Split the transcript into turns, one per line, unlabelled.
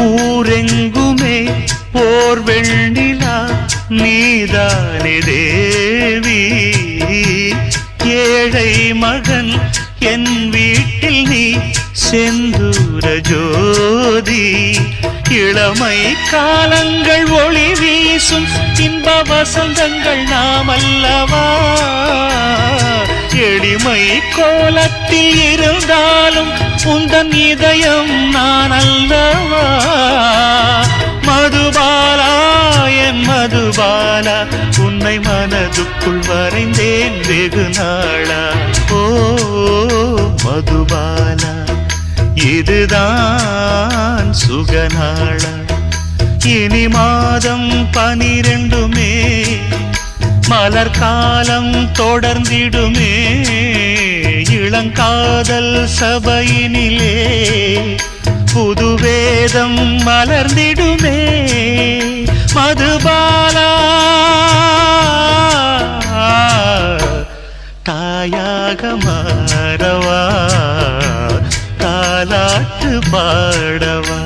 ஊரெங்குமே போர் வெண்ணிலா நீதானே தேவி. ஏழை மகன் என் வீட்டில் நீ செந்தூர ஜோதி. இளமை காலங்கள் ஒளி வீசும் இன்ப வசந்தங்கள் நாம் அல்லவா. எளிமை கோலத்தில் இருந்தாலும் உந்தன் இதயம் நான் அல்லவா. மதுபாலா என் மதுபாலா உன்னை மனதுக்குள் வரைந்தேன் வெகு நாளா. ஓ மதுபாலா இதுதான் சுகநாளா. இனி மாதம் 12மே மலர்காலம் தொடர்ந்திடுமே. இளங்காதல் சபையினிலே புதுவேதம் மலர்ந்திடுமே. மதுபாலா தாயாக மாறவா தாலாட்டு பாடவா.